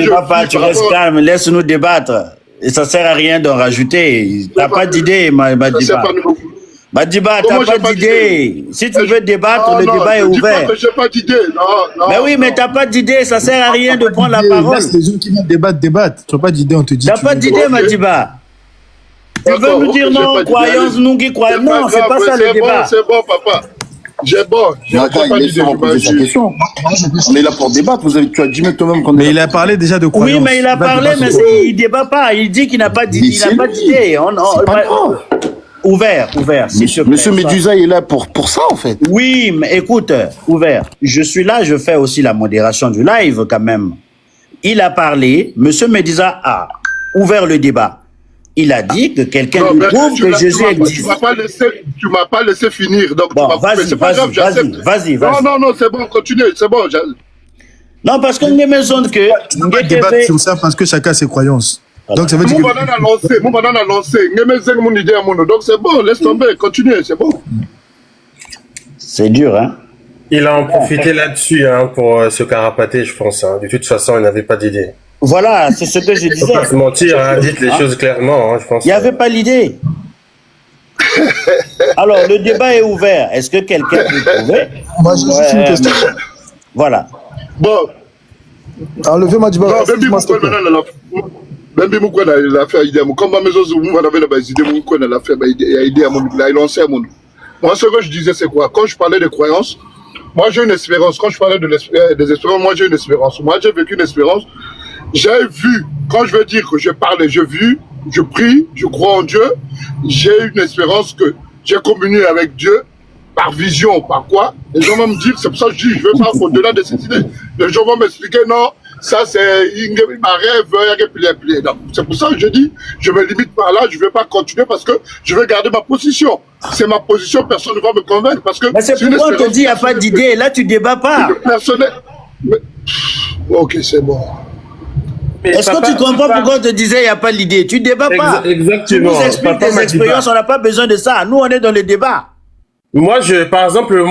débat pas, tu restes calme, laisse-nous débattre. Et ça sert à rien d'en rajouter. T'as pas d'idée, Madiba. Madiba, t'as pas d'idée. Si tu veux débattre, le débat est ouvert. Je n'ai pas d'idée. Non, mais oui, mais t'as pas d'idée, ça sert à rien de prendre la parole. Laisse les gens qui vont débattre. Tu n'as pas d'idée, on te dit. T'as pas d'idée, Madiba. Tu veux nous dire non, croyance, nous qui croyons. Non, c'est pas ça le débat. C'est bon, papa. J'ai bon. Sa question. On est là pour débattre. Tu as dit toi-même qu'on est. Mais il a parlé déjà de croyance. Oui, mais il a parlé, mais il débat pas. Il dit qu'il n'a pas d'idée. Il n'a pas d'idée. Ouvert. Monsieur Médusa est là pour ça, en fait. Oui, mais écoute, ouvert. Je suis là, je fais aussi la modération du live, quand même. Il a parlé, monsieur Médusa a ouvert le débat. Il a dit que quelqu'un lui prouve que Jésus existe. Tu m'as pas laissé finir. Donc bon, vas-y. Non, c'est bon, continue, c'est bon. Non, parce qu'on est maison que... On va débattre sur ça parce que chacun a ses croyances. Donc ça veut dire que... Mon banane a lancé. Donc c'est bon, laisse tomber, continue, c'est bon. C'est dur, hein. Il a en profité là-dessus pour se carapater, je pense. De toute façon, il n'avait pas d'idée. Voilà, c'est ce que je disais. Il ne faut pas se mentir, dites les choses clairement, je pense. Il n'y avait pas l'idée. Alors, le débat est ouvert. Est-ce que quelqu'un peut prouver? Moi, j'ai juste une question. Voilà. Bon. Enlevez Madiba. Même si je suis l'affaire idée, comme ma maison, vous avez des idées, vous connaissez l'affaire idée, il a lancé mon. Moi, ce que je disais, c'est quoi? Quand je parlais de croyances, moi j'ai une espérance. Quand je parlais des espérances, moi j'ai une espérance. Moi j'ai vécu une espérance. J'ai vu, quand je veux dire que je parle, j'ai vu, je prie, je crois en Dieu, j'ai une espérance que j'ai communié avec Dieu par vision, par quoi. Les gens vont me dire, c'est pour ça que je dis, je veux pas au-delà de cette idée. Les gens vont m'expliquer, non, ça c'est ma rêve, c'est pour ça que je dis, je me limite par là, je ne vais pas continuer parce que je veux garder ma position. C'est ma position, personne ne va me convaincre. Parce que mais c'est pourquoi on te dit, il n'y a pas d'idée, là tu débats pas. Personnel. Ok, c'est bon. Est-ce que tu comprends pourquoi on te disait il n'y a pas l'idée? Tu ne débats pas. Exactement. Tu nous expliques tes expériences, on n'a pas besoin de ça. Nous, on est dans le débat. Moi, par exemple,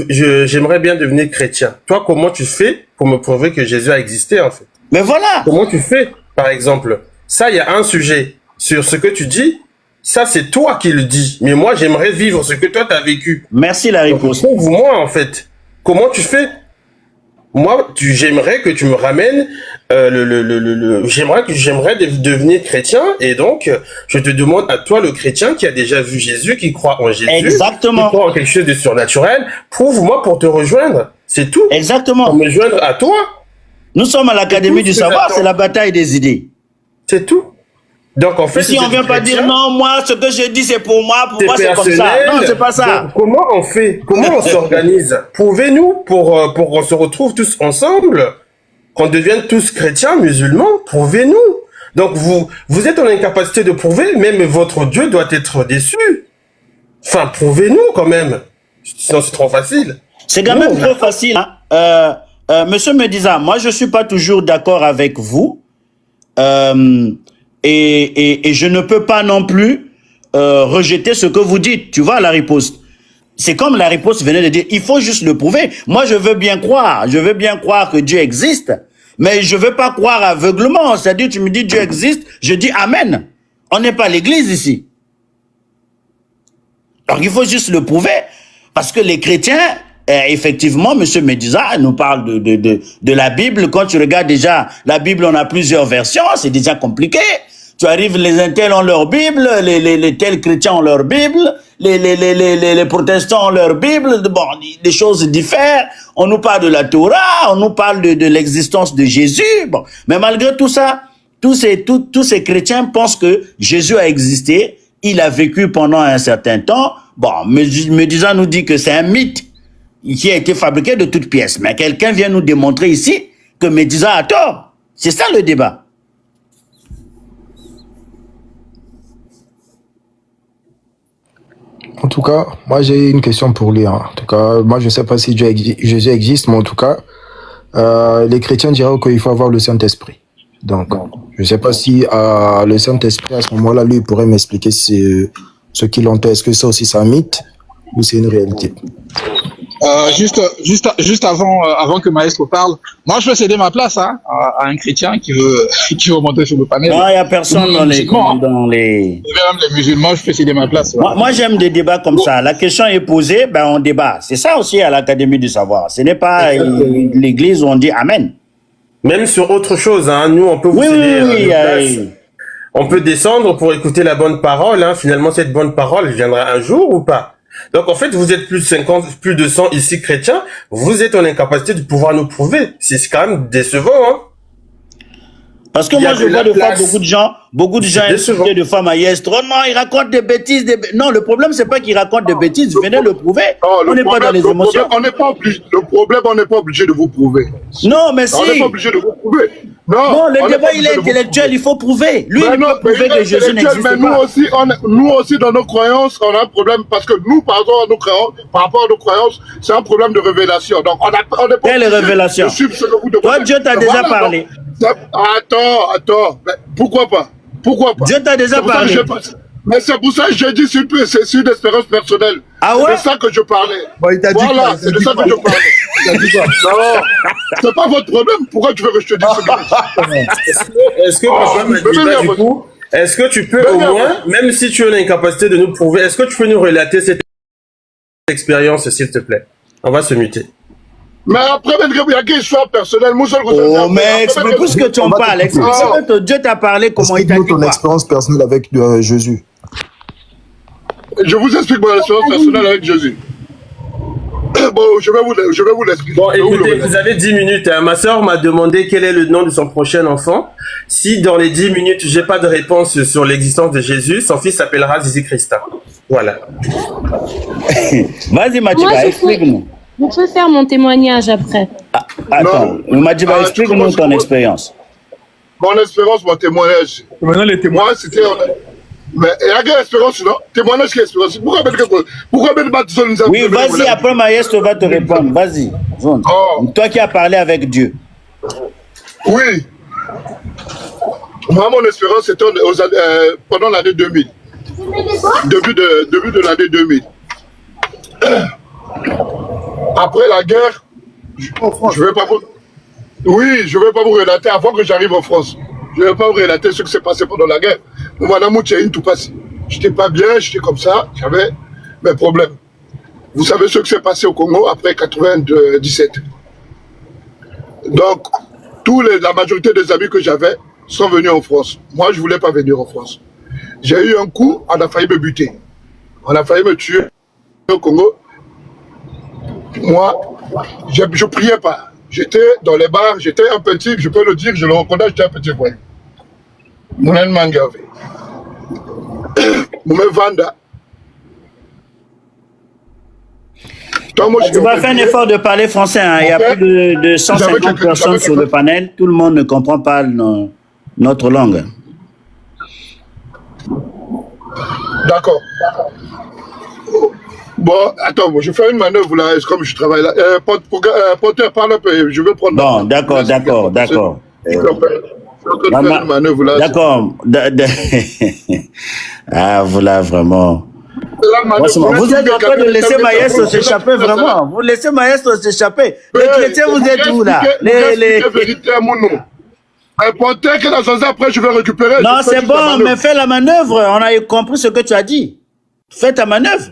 j'aimerais bien devenir chrétien. Toi, comment tu fais pour me prouver que Jésus a existé, en fait? Mais voilà. Comment tu fais, par exemple? Ça, il y a un sujet. Sur ce que tu dis, ça, c'est toi qui le dis. Mais moi, j'aimerais vivre ce que toi, tu as vécu. Merci, la réponse. Prouve-moi, en fait. Comment tu fais? Moi, j'aimerais que tu me ramènes j'aimerais devenir chrétien, et donc je te demande à toi, le chrétien qui a déjà vu Jésus, qui croit en Jésus, exactement, qui croit en quelque chose de surnaturel, prouve-moi pour te rejoindre. C'est tout. Exactement. Pour me joindre à toi. Nous sommes à l'Académie du savoir, c'est la bataille des idées. C'est tout. Donc en fait, si on vient pas dire non, moi ce que je dis c'est pour moi c'est comme ça. Non, c'est pas ça. Donc, comment on fait? Comment on s'organise? Prouvez-nous pour qu'on se retrouve tous ensemble, qu'on devienne tous chrétiens, musulmans. Prouvez-nous. Donc vous êtes en incapacité de prouver, même votre Dieu doit être déçu. Enfin, prouvez-nous quand même. Sinon c'est trop facile. C'est quand même trop facile. Hein. Monsieur Médusa, moi je suis pas toujours d'accord avec vous. Et je ne peux pas non plus rejeter ce que vous dites. Tu vois la riposte. C'est comme la riposte venait de dire, il faut juste le prouver. Moi, je veux bien croire. Je veux bien croire que Dieu existe. Mais je veux pas croire aveuglement. C'est-à-dire, tu me dis Dieu existe, je dis Amen. On n'est pas l'église ici. Donc, il faut juste le prouver. Parce que les chrétiens, effectivement, monsieur Médusa nous parle de la Bible. Quand tu regardes déjà, la Bible, on a plusieurs versions. C'est déjà compliqué. Tu arrives, les intels ont leur Bible, les tels chrétiens ont leur Bible, les protestants ont leur Bible, bon, des choses diffèrent. On nous parle de la Torah, on nous parle de l'existence de Jésus. Bon. Mais malgré tout ça, tous ces chrétiens pensent que Jésus a existé, il a vécu pendant un certain temps. Bon, Médusa nous dit que c'est un mythe qui a été fabriqué de toutes pièces. Mais quelqu'un vient nous démontrer ici que Médusa a tort. C'est ça le débat. En tout cas, moi j'ai une question pour lui. En tout cas, moi je ne sais pas si Jésus existe, mais en tout cas, les chrétiens diraient qu'il faut avoir le Saint-Esprit. Donc, je ne sais pas si le Saint-Esprit, à ce moment-là, lui, pourrait m'expliquer ce qu'il entend. Est-ce que ça aussi c'est un mythe ou c'est une réalité? Juste avant que Maestro parle, moi je peux céder ma place à un chrétien qui veut monter sur le panel. Non, il n'y a personne dans les... Même les musulmans, je peux céder ma place. Moi j'aime des débats comme ça. La question est posée, ben on débat. C'est ça aussi à l'Académie du Savoir. Ce n'est pas l'église où on dit Amen. Même sur autre chose, hein, nous on peut vous céder place. On peut descendre pour écouter la bonne parole. Hein. Finalement, cette bonne parole viendra un jour ou pas? Donc en fait, vous êtes plus de 100 ici chrétiens, vous êtes en incapacité de pouvoir nous prouver. C'est quand même décevant, hein. Parce que moi je vois de fois beaucoup de gens insulter de fois Maestro. Oh non, il raconte des bêtises, Non, le problème c'est pas qu'il raconte des bêtises, venez le prouver. On n'est pas dans les émotions. On n'est pas obligé. Le problème, on n'est pas obligé de vous prouver. Non, mais si. On n'est pas obligé de vous prouver. Non, le débat il est intellectuel, il faut prouver. Lui, il peut prouver que Jésus n'existe pas. Mais nous aussi, dans nos croyances, on a un problème parce que nous, par rapport à nos croyances, c'est un problème de révélation. Donc, on n'est pas quelle révélation? Toi, Dieu t'a déjà parlé. Attends. Mais pourquoi pas? Dieu t'a déjà parlé. Mais c'est pour ça que j'ai dit c'est une expérience personnelle. Ah ouais? C'est de ça que je parlais. Bon, il t'a dit voilà, c'est de ça que je parlais. Non, c'est pas votre problème. Pourquoi tu veux que je te dise ce est-ce que tu peux au moins, même si tu as l'incapacité de nous prouver, est-ce que tu peux nous relater cette expérience, s'il te plaît? On va se muter. Mais après, il y a une histoire personnelle. Oh, mais explique ce que tu en parles. Explique Dieu t'a parlé, comment il t'a dit. Ton expérience personnelle avec Jésus. Je vous explique mon expérience personnelle avec Jésus. Bon, je vais vous l'expliquer. Bon, écoutez, vous avez 10 minutes. Hein. Ma soeur m'a demandé quel est le nom de son prochain enfant. Si dans les 10 minutes, j'ai pas de réponse sur l'existence de Jésus, son fils s'appellera Jésus Christ. Voilà. Vas-y, Madiba, explique-nous. Je peux faire mon témoignage après. Attends, Madiba, explique-nous ton expérience. Mon expérience, mon témoignage. Maintenant, les témoins. Moi, c'était... Mais il y a quelle expérience, non? Témoignage, quelle expérience? Pourquoi nous oui, vas-y, après Maestro va te répondre. Vas-y. Toi qui as parlé avec Dieu. Oui. Moi, mon expérience, c'était pendant l'année 2000. Début de l'année 2000. Après la guerre, je vais pas vous... Oui, je ne vais pas vous relater avant que j'arrive en France. Je ne vais pas vous relater ce qui s'est passé pendant la guerre. Madame Moutiaïne, tout passé. J'étais pas bien, j'étais comme ça, j'avais mes problèmes. Vous savez ce qui s'est passé au Congo après 97. Donc, la majorité des amis que j'avais sont venus en France. Moi, je ne voulais pas venir en France. J'ai eu un coup, on a failli me buter. On a failli me tuer au Congo. Moi, je ne priais pas. J'étais dans les bars, j'étais un petit, je peux le dire, je le reconnais, j'étais un petit voyou. Mounen Mangavé. Moumen Vanda. Tu vas faire un effort de parler français. Hein. Il y a plus de 150 personnes sur le panel. Tout le monde ne comprend pas notre langue. D'accord. Bon, attends, je fais une manœuvre là, comme je travaille là. Porteur, parle un peu, je vais prendre... Bon, d'accord. D'accord. Ah, voilà, vraiment. Vous êtes en train de laisser Maestro s'échapper, vraiment. Vous laissez Maestro s'échapper. Les chrétiens, vous êtes où là? Porteur, que dans un après, je vais récupérer. Non, c'est bon, mais fais la manœuvre. On a compris ce que tu as dit. Fais ta manœuvre.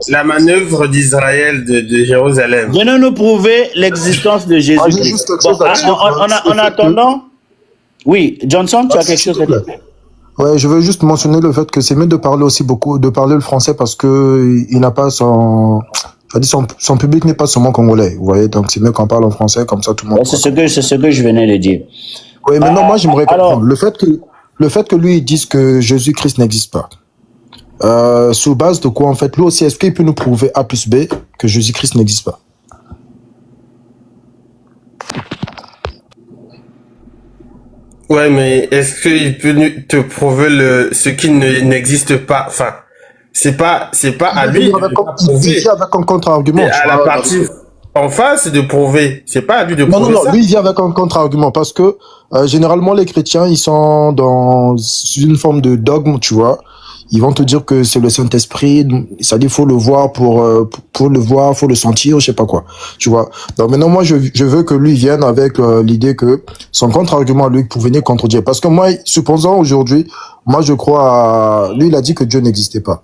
La manœuvre d'Israël de Jérusalem. Venez nous prouver l'existence de Jésus-Christ. En attendant, oui, Johnson, tu as quelque chose à dire? Ouais, je veux juste mentionner le fait que c'est mieux de parler de parler le français parce que il n'a pas son public n'est pas seulement congolais, vous voyez, donc c'est mieux qu'on parle en français, comme ça tout le monde. C'est ce que je venais de dire. Oui, maintenant moi j'aimerais comprendre le fait que lui il dise que Jésus-Christ n'existe pas. Sous base de quoi en fait lui aussi est-ce qu'il peut nous prouver A plus B que Jésus-Christ n'existe pas? Ouais, mais est-ce qu'il peut te prouver ce qui n'existe pas? Enfin, c'est pas à lui. Il vient avec un contre-argument. À la partie en face de prouver. C'est pas à lui de prouver. Non, lui il vient avec un contre-argument parce que généralement les chrétiens ils sont dans une forme de dogme, tu vois. ils vont te dire que c'est le Saint-Esprit, ça dit faut le voir pour le voir, faut le sentir, je sais pas quoi. Tu vois. Donc maintenant moi je veux que lui vienne avec l'idée que son contre-argument lui pour venir contre Dieu. Parce que moi, supposons aujourd'hui, moi je crois lui il a dit que Dieu n'existait pas.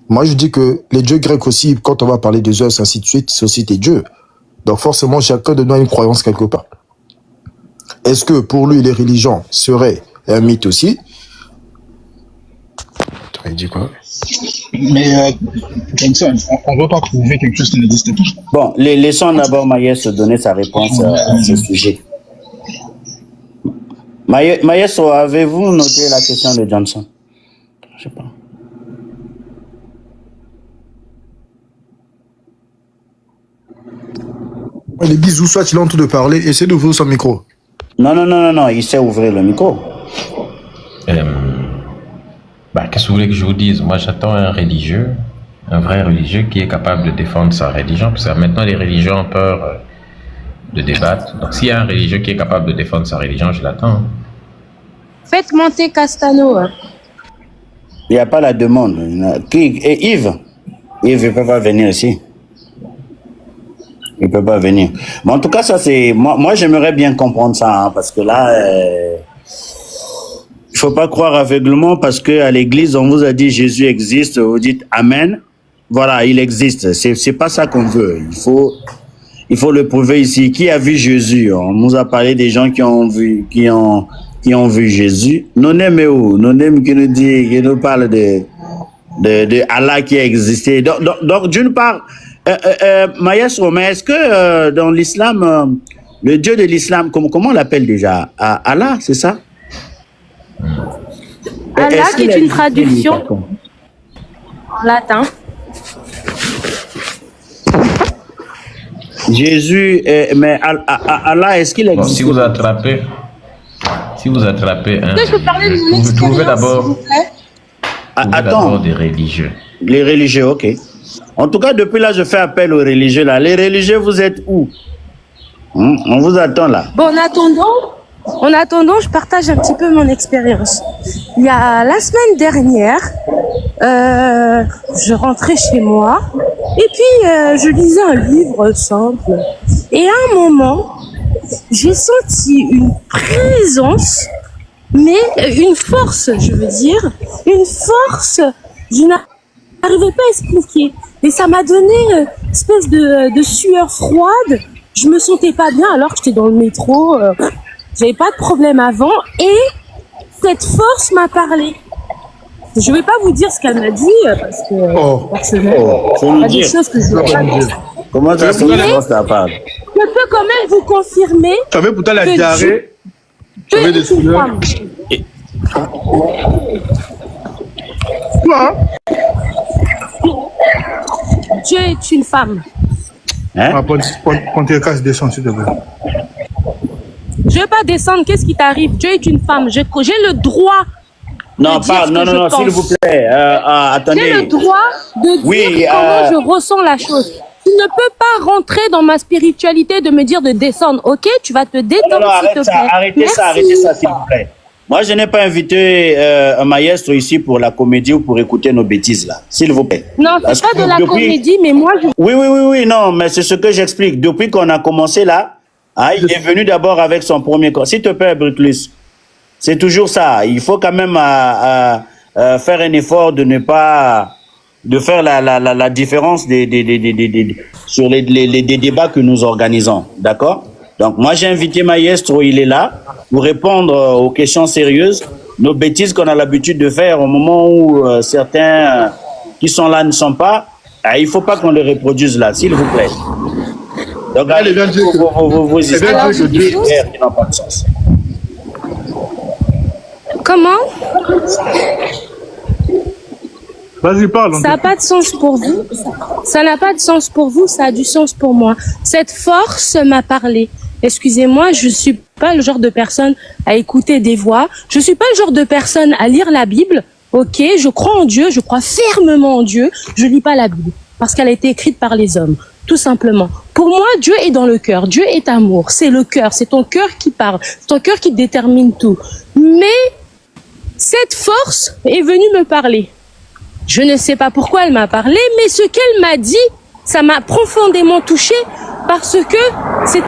Moi je dis que les dieux grecs aussi, quand on va parler des Zeus ainsi de suite, c'est aussi des dieux. Donc forcément chacun de nous a une croyance quelque part. Est-ce que pour lui les religions seraient un mythe aussi? Tu as dit quoi? Mais Johnson, on ne veut pas prouver quelque chose qui n'existe pas. Bon, laissons d'abord Maïs donner sa réponse à ce sujet. Maïs, avez-vous noté la question de Johnson? Je sais pas. Les bisous, soit il est en train de parler, essaie d'ouvrir son micro. Non, il sait ouvrir le micro. Qu'est-ce que vous voulez que je vous dise? Moi, j'attends un religieux, un vrai religieux qui est capable de défendre sa religion, parce que maintenant, les religions ont peur de débattre. Donc, s'il y a un religieux qui est capable de défendre sa religion, je l'attends. Faites monter Castano. Il n'y a pas la demande. Et Yves ne peut pas venir ici. Il peut pas venir. Mais en tout cas, ça c'est moi j'aimerais bien comprendre ça, hein, parce que là, il faut pas croire aveuglement parce que à l'église on vous a dit Jésus existe, vous dites Amen. Voilà, il existe. C'est pas ça qu'on veut. Il faut le prouver ici. Qui a vu Jésus? On nous a parlé des gens qui ont vu Jésus. Nonem qui nous parle de Allah qui a existé. Donc d'une part. Maestro, mais est-ce que dans l'islam, le Dieu de l'islam, comment on l'appelle déjà? Allah, c'est ça? Allah qui est une traduction en latin. Jésus, mais Allah, est-ce qu'il existe? Bon, si vous attrapez un... Je peux parler de mon vous trouvez expérience, s'il vous plaît? d'abord des religieux. Les religieux, ok. En tout cas, depuis là, je fais appel aux religieux là. Les religieux, vous êtes où? On vous attend là. Bon, en attendant, je partage un petit peu mon expérience. Il y a la semaine dernière, je rentrais chez moi et puis je lisais un livre simple. Et à un moment, j'ai senti une présence, mais une force, je veux dire, une force. Je n'arrivais pas à expliquer. Et ça m'a donné une espèce de sueur froide. Je me sentais pas bien alors que j'étais dans le métro. J'avais pas de problème avant. Et cette force m'a parlé. Je vais pas vous dire ce qu'elle m'a dit parce que personnellement, il y a des choses que je ne peux pas dire. Comment ça se passe ta part? Je peux quand même vous confirmer. Tu avais pourtant la diarrhée. Tu avais des sueurs. Quoi? Dieu est une femme. Hein? Pontiacas, descend, s'il te plaît. Je ne vais pas descendre. Qu'est-ce qui t'arrive? Dieu est une femme. J'ai le droit. Non, non, s'il vous plaît. Attendez. J'ai le droit de dire comment je ressens la chose. Tu ne peux pas rentrer dans ma spiritualité de me dire de descendre. Ok, tu vas te détendre, s'il te plaît. Arrêtez ça, s'il vous plaît. Moi, je n'ai pas invité un maestro ici pour la comédie ou pour écouter nos bêtises, là. S'il vous plaît. Non, c'est pas de la comédie, mais moi, je... Oui, non, mais c'est ce que j'explique. Depuis qu'on a commencé, là, il est venu d'abord avec son premier corps. S'il te plaît, Bruclus, c'est toujours ça. Il faut quand même faire un effort de ne pas... de faire la différence sur les débats que nous organisons. D'accord? Donc, moi, j'ai invité Maestro, il est là, pour répondre aux questions sérieuses, nos bêtises qu'on a l'habitude de faire au moment où certains qui sont là ne sont pas. Il ne faut pas qu'on les reproduise là, s'il vous plaît. Donc, allez, vos histoires qui n'ont pas de sens. Comment? Vas-y, parle. Ça n'a pas de sens pour vous. Ça n'a pas de sens pour vous, ça a du sens pour moi. Cette force m'a parlé. Excusez-moi, je suis pas le genre de personne à écouter des voix. Je suis pas le genre de personne à lire la Bible. Ok, je crois en Dieu, je crois fermement en Dieu. Je lis pas la Bible parce qu'elle a été écrite par les hommes, tout simplement. Pour moi, Dieu est dans le cœur. Dieu est amour. C'est le cœur. C'est ton cœur qui parle. C'est ton cœur qui détermine tout. Mais cette force est venue me parler. Je ne sais pas pourquoi elle m'a parlé, mais ce qu'elle m'a dit, ça m'a profondément touchée parce que c'était